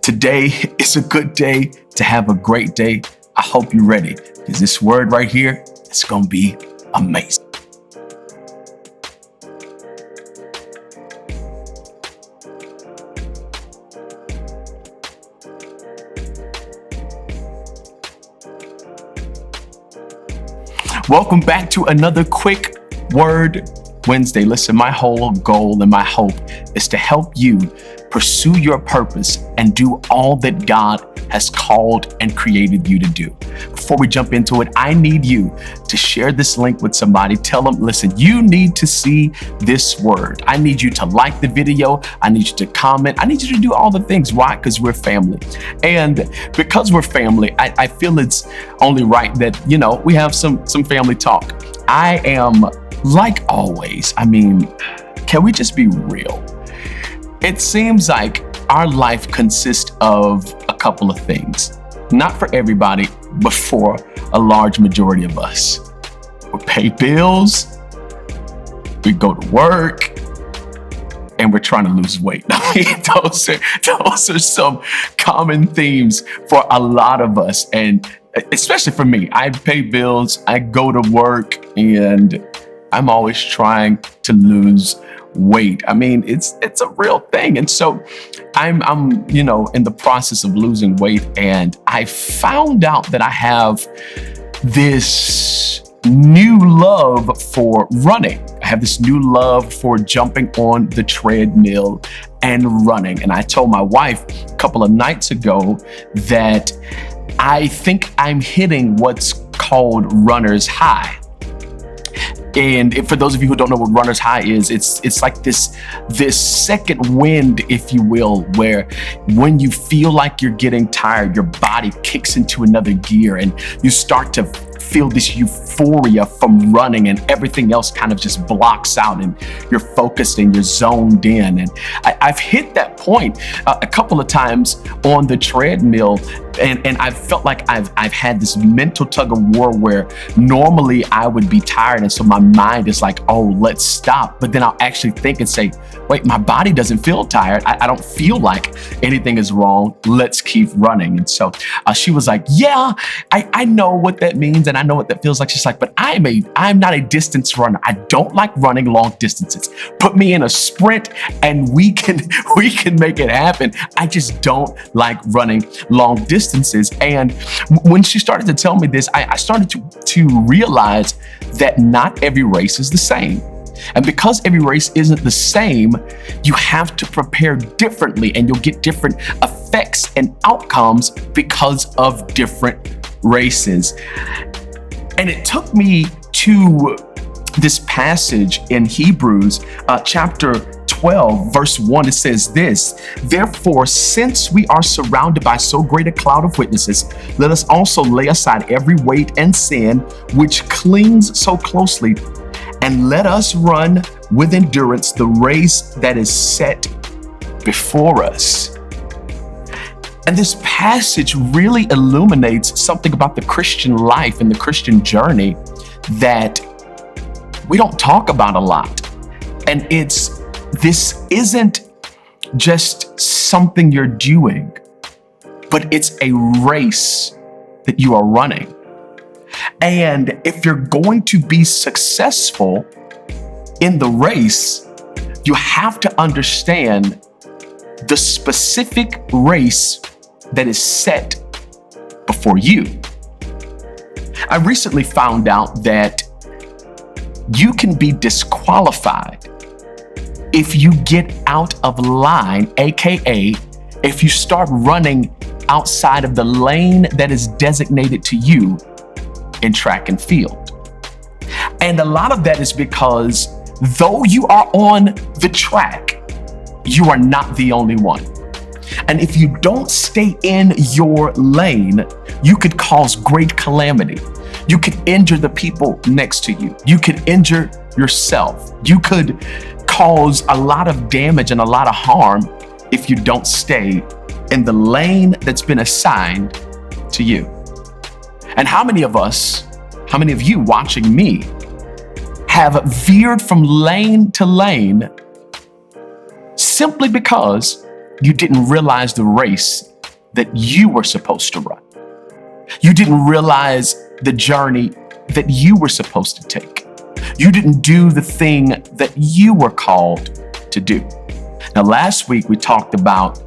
Today is a good day to have a great day. I hope you're ready because this word right here is going to be amazing. Welcome back to another quick word Wednesday. Listen, my whole goal and my hope is to help you pursue your purpose and do all that God has called and created you to do. Before we jump into it, I need you to share this link with somebody. Tell them, listen, you need to see this word. I need you to like the video. I need you to comment. I need you to do all the things. Why? Because we're family. And because we're family, I feel it's only right that, we have some family talk. I am, like always, can we just be real? It seems like our life consists of a couple of things. Not for everybody, but for a large majority of us. We pay bills, we go to work, and we're trying to lose weight. Those are some common themes for a lot of us. And especially for me, I pay bills, I go to work, and I'm always trying to lose weight. It's a real thing. And so I'm in the process of losing weight, and I found out that I have this new love for running. I have this new love for jumping on the treadmill and running. And I told my wife a couple of nights ago that I think I'm hitting what's called runner's high. And for those of you who don't know what runner's high is, it's like this second wind, if you will, where when you feel like you're getting tired, your body kicks into another gear and you start to feel this euphoria from running, and everything else kind of just blocks out and you're focused and you're zoned in. And I've hit that point a couple of times on the treadmill, and I've felt like I've had this mental tug of war where normally I would be tired, and so my mind is like, oh, let's stop. But then I'll actually think and say, wait, my body doesn't feel tired. I don't feel like anything is wrong. Let's keep running. And so she was like, yeah, I know what that means, and I know what that feels like. She's like, but I'm not a distance runner. I don't like running long distances. Put me in a sprint and we can make it happen. I just don't like running long distances. And when she started to tell me this, I started to realize that not every race is the same. And because every race isn't the same, you have to prepare differently, and you'll get different effects and outcomes because of different races. And it took me to this passage in Hebrews chapter 12, verse 1. It says this: therefore, since we are surrounded by so great a cloud of witnesses, let us also lay aside every weight and sin which clings so closely, and let us run with endurance the race that is set before us. And this passage really illuminates something about the Christian life and the Christian journey that we don't talk about a lot. And this isn't just something you're doing, but it's a race that you are running. And if you're going to be successful in the race, you have to understand the specific race that is set before you. I recently found out that you can be disqualified if you get out of line, aka if you start running outside of the lane that is designated to you in track and field. And a lot of that is because though you are on the track, you are not the only one. And if you don't stay in your lane, you could cause great calamity. You could injure the people next to you. You could injure yourself. You could cause a lot of damage and a lot of harm if you don't stay in the lane that's been assigned to you. And how many of you watching me have veered from lane to lane simply because you didn't realize the race that you were supposed to run. You didn't realize the journey that you were supposed to take. You didn't do the thing that you were called to do. Now, last week we talked about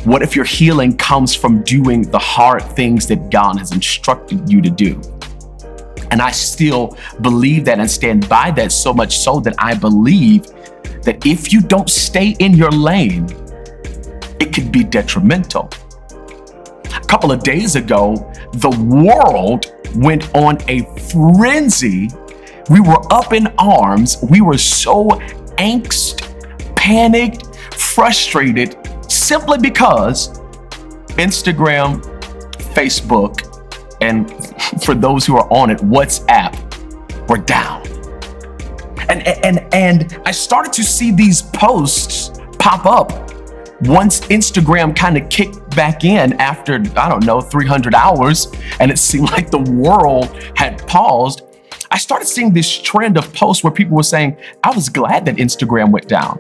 what if your healing comes from doing the hard things that God has instructed you to do. And I still believe that and stand by that, so much so that I believe that if you don't stay in your lane, it could be detrimental. A couple of days ago, the world went on a frenzy. We were up in arms. We were so angst, panicked, frustrated, simply because Instagram, Facebook, and for those who are on it, WhatsApp were down. And I started to see these posts pop up once Instagram kind of kicked back in after, 300 hours, and it seemed like the world had paused. I started seeing this trend of posts where people were saying, I was glad that Instagram went down.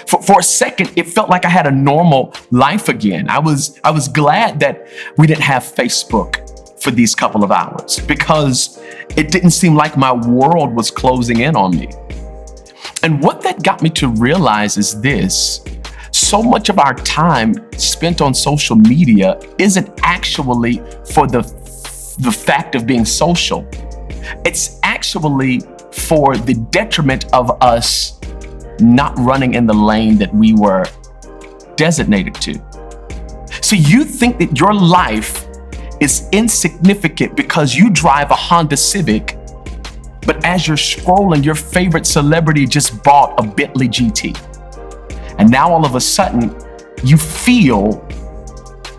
For a second, it felt like I had a normal life again. I was glad that we didn't have Facebook for these couple of hours because it didn't seem like my world was closing in on me. And what that got me to realize is this: so much of our time spent on social media isn't actually for the fact of being social. It's actually for the detriment of us not running in the lane that we were designated to. So you think that your life is insignificant because you drive a Honda Civic, but as you're scrolling, your favorite celebrity just bought a Bentley GT. And now all of a sudden, you feel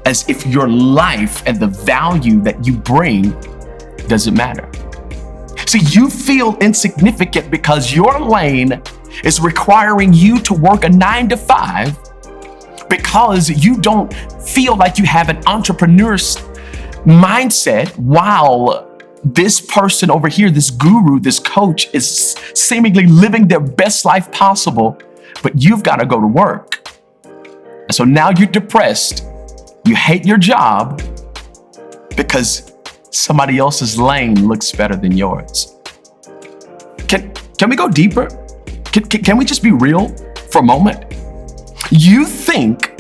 as if your life and the value that you bring doesn't matter. So you feel insignificant because your lane is requiring you to work a 9-to-5 because you don't feel like you have an entrepreneur's mindset, while this person over here, this guru, this coach, is seemingly living their best life possible, but you've got to go to work. And so now you're depressed. You hate your job because somebody else's lane looks better than yours. Can we go deeper? Can we just be real for a moment? You think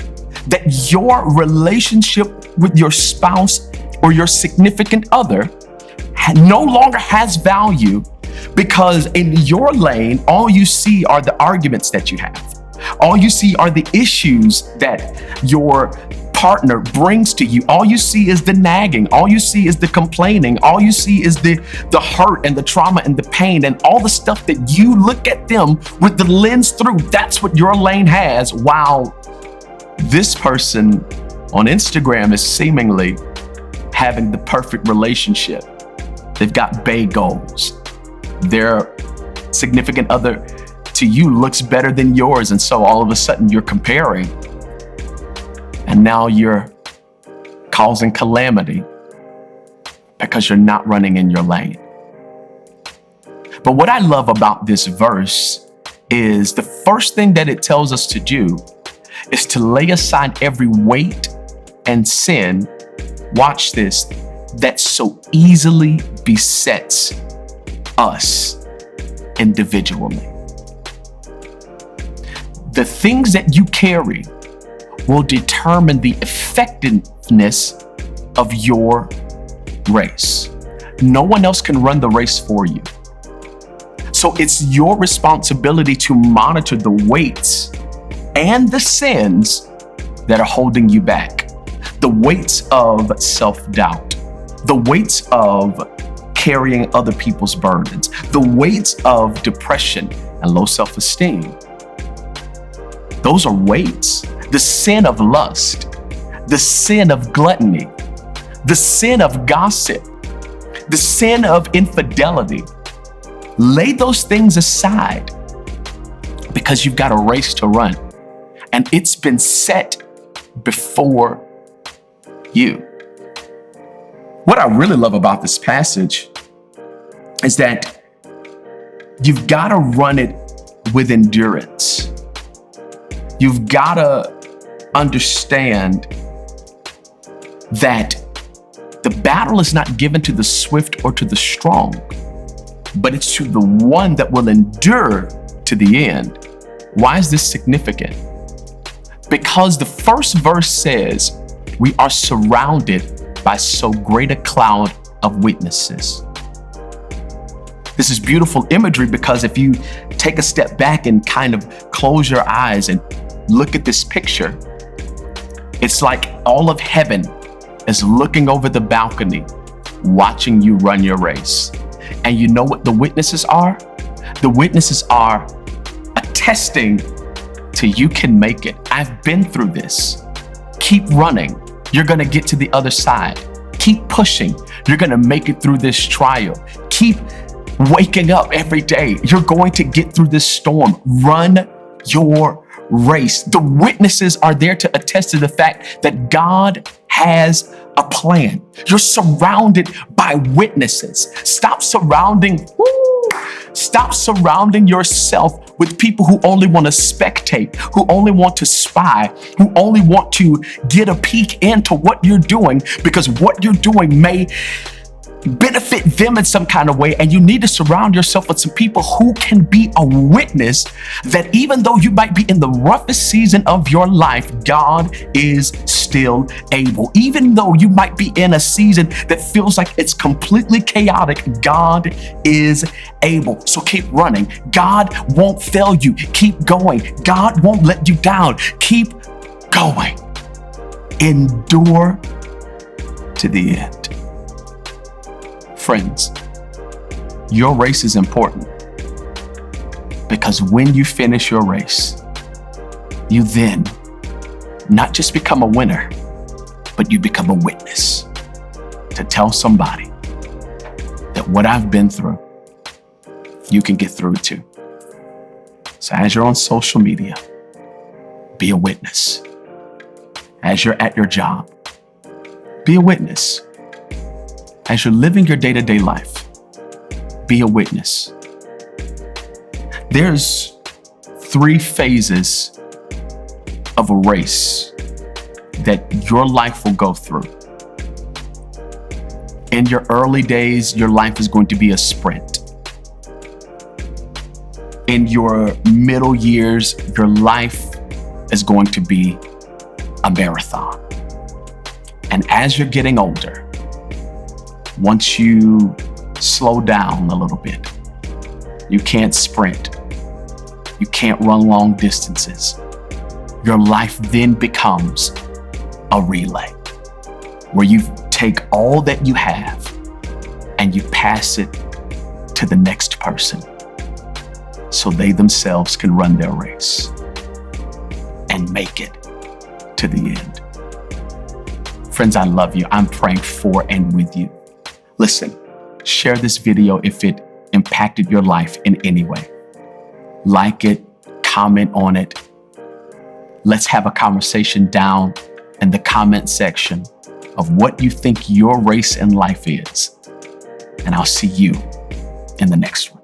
that your relationship with your spouse or your significant other no longer has value because in your lane, all you see are the arguments that you have. All you see are the issues that your partner brings to you. All you see is the nagging. All you see is the complaining. All you see is the hurt and the trauma and the pain and all the stuff that you look at them with the lens through. That's what your lane has, while this person on Instagram is seemingly having the perfect relationship. They've got bae goals. Their significant other to you looks better than yours. And so all of a sudden you're comparing. And now you're causing calamity because you're not running in your lane. But what I love about this verse is the first thing that it tells us to do is to lay aside every weight and sin, watch this, that so easily besets us individually. The things that you carry will determine the effectiveness of your race. No one else can run the race for you. So it's your responsibility to monitor the weights and the sins that are holding you back. The weights of self-doubt, the weights of carrying other people's burdens, the weights of depression and low self-esteem. Those are weights. The sin of lust, the sin of gluttony, the sin of gossip, the sin of infidelity. Lay those things aside because you've got a race to run, and it's been set before you. What I really love about this passage is that you've got to run it with endurance. You've got to understand that the battle is not given to the swift or to the strong, but it's to the one that will endure to the end. Why is this significant? Because the first verse says, we are surrounded by so great a cloud of witnesses. This is beautiful imagery because if you take a step back and kind of close your eyes and look at this picture, it's like all of heaven is looking over the balcony, watching you run your race. And you know what the witnesses are? The witnesses are attesting to you can make it. I've been through this. Keep running. You're gonna get to the other side. Keep pushing. You're gonna make it through this trial. Keep waking up every day. You're going to get through this storm. Run your race. The witnesses are there to attest to the fact that God has a plan. You're surrounded by witnesses. Stop surrounding yourself with people who only want to spectate, who only want to spy, who only want to get a peek into what you're doing, because what you're doing may benefit them in some kind of way. And you need to surround yourself with some people who can be a witness that even though you might be in the roughest season of your life, God is still able. Even though you might be in a season that feels like it's completely chaotic, God is able. So keep running. God won't fail you. Keep going. God won't let you down. Keep going. Endure to the end. Friends, your race is important because when you finish your race, you then not just become a winner, but you become a witness to tell somebody that what I've been through, you can get through it too. So as you're on social media, be a witness. As you're at your job, be a witness. As you're living your day-to-day life, be a witness. There's 3 phases of a race that your life will go through. In your early days, your life is going to be a sprint. In your middle years, your life is going to be a marathon. And as you're getting older, once you slow down a little bit, you can't sprint, you can't run long distances. Your life then becomes a relay where you take all that you have and you pass it to the next person so they themselves can run their race and make it to the end. Friends, I love you. I'm praying for and with you. Listen, share this video if it impacted your life in any way. Like it, comment on it. Let's have a conversation down in the comment section of what you think your race in life is. And I'll see you in the next one.